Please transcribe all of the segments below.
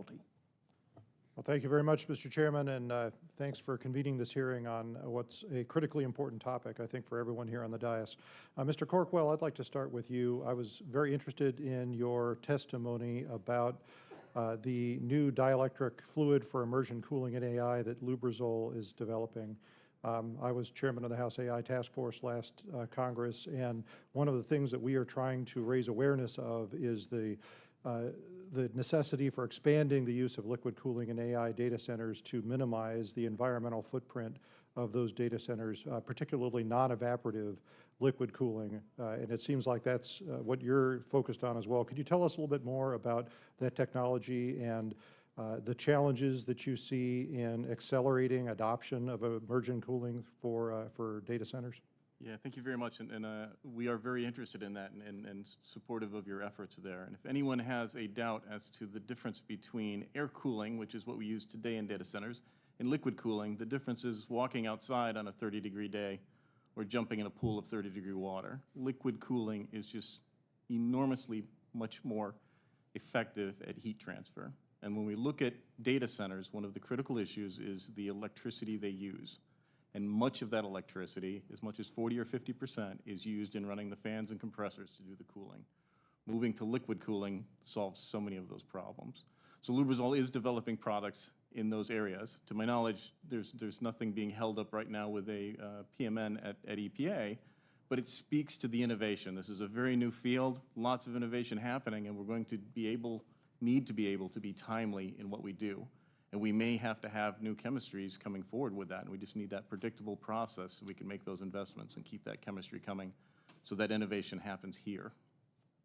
Obernolte. Well, thank you very much, Mr. Chairman, and thanks for convening this hearing on what's a critically important topic, I think, for everyone here on the dais. Mr. Corkwell, I'd like to start with you. I was very interested in your testimony about the new dielectric fluid for immersion cooling in AI that Lubrizol is developing. I was chairman of the House AI Task Force last Congress, and one of the things that we are trying to raise awareness of is the necessity for expanding the use of liquid cooling in AI data centers to minimize the environmental footprint of those data centers, particularly non-evaporative liquid cooling. And it seems like that's what you're focused on as well. Could you tell us a little bit more about that technology and the challenges that you see in accelerating adoption of immersion cooling for data centers? Yeah, thank you very much, and we are very interested in that and supportive of your efforts there. And if anyone has a doubt as to the difference between air cooling, which is what we use today in data centers, and liquid cooling, the difference is walking outside on a 30-degree day or jumping in a pool of 30-degree water. Liquid cooling is just enormously much more effective at heat transfer. And when we look at data centers, one of the critical issues is the electricity they use. And much of that electricity, as much as 40 or 50%, is used in running the fans and compressors to do the cooling. Moving to liquid cooling solves so many of those problems. So Lubrizol is developing products in those areas. To my knowledge, there's nothing being held up right now with a PMN at EPA, but it speaks to the innovation. This is a very new field, lots of innovation happening, and we're going to need to be able to be timely in what we do. And we may have to have new chemistries coming forward with that, and we just need that predictable process so we can make those investments and keep that chemistry coming so that innovation happens here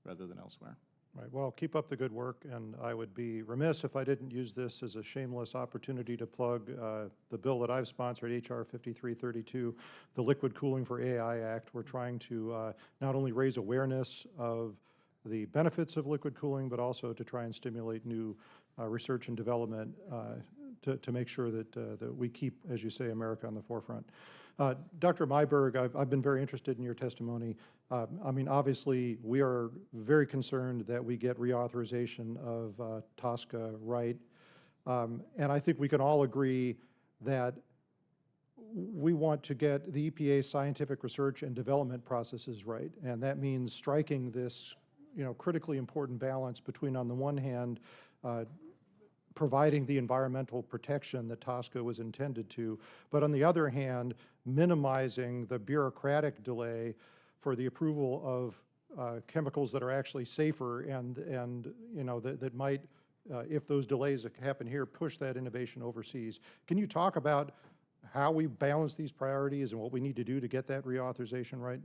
rather than elsewhere. Right. Well, keep up the good work, and I would be remiss if I didn't use this as a shameless opportunity to plug the bill that I've sponsored, H.R. 5332, the Liquid Cooling for AI Act. We're trying to not only raise awareness of the benefits of liquid cooling, but also to try and stimulate new research and development to make sure that we keep, as you say, America on the forefront. Dr. Myberg, I've been very interested in your testimony. I mean, obviously, we are very concerned that we get reauthorization of TSCA right. And I think we can all agree that we want to get the EPA's scientific research and development processes right. And that means striking this critically important balance between, on the one hand, providing the environmental protection that TSCA was intended to, but on the other hand, minimizing the bureaucratic delay for the approval of chemicals that are actually safer and that might, if those delays happen here, push that innovation overseas. Can you talk about how we balance these priorities and what we need to do to get that reauthorization right?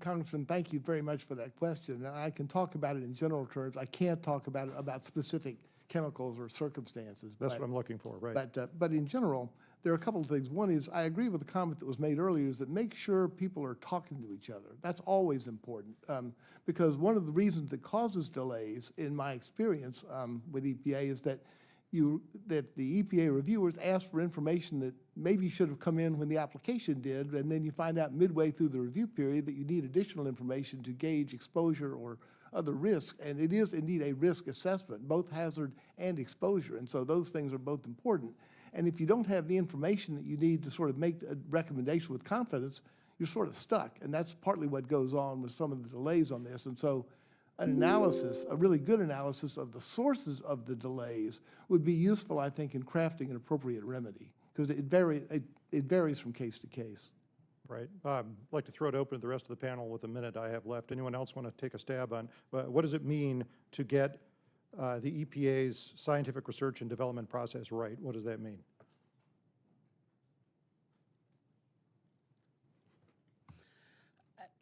Congressman, thank you very much for that question. I can talk about it in general terms. I can't talk about it about specific chemicals or circumstances. That's what I'm looking for, right? But in general, there are a couple of things. One is, I agree with the comment that was made earlier, is that make sure people are talking to each other. That's always important, because one of the reasons that causes delays, in my experience with EPA, is that the EPA reviewers ask for information that maybe should have come in when the application did, and then you find out midway through the review period that you need additional information to gauge exposure or other risks, and it is indeed a risk assessment, both hazard and exposure, and so those things are both important. And if you don't have the information that you need to sort of make a recommendation with confidence, you're sort of stuck, and that's partly what goes on with some of the delays on this. And so an analysis, a really good analysis of the sources of the delays would be useful, I think, in crafting an appropriate remedy, because it varies from case to case. Right. I'd like to throw it open to the rest of the panel with the minute I have left. Anyone else want to take a stab on what does it mean to get the EPA's scientific research and development process right? What does that mean?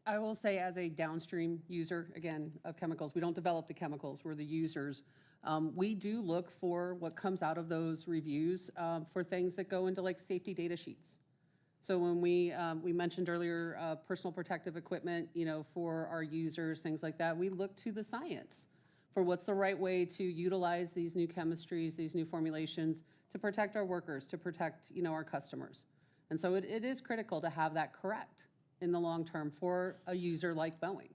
I will say, as a downstream user, again, of chemicals, we don't develop the chemicals, we're the users. We do look for what comes out of those reviews for things that go into like safety data sheets. So when we mentioned earlier personal protective equipment, for our users, things like that, we look to the science for what's the right way to utilize these new chemistries, these new formulations to protect our workers, to protect, our customers. And so it is critical to have that correct in the long term for a user like Boeing.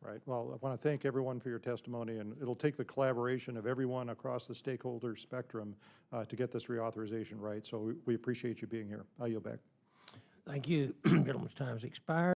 Right. Well, I want to thank everyone for your testimony, and it'll take the collaboration of everyone across the stakeholder spectrum to get this reauthorization right. So we appreciate you being here. I yield back. Thank you. Gentleman's time's expired.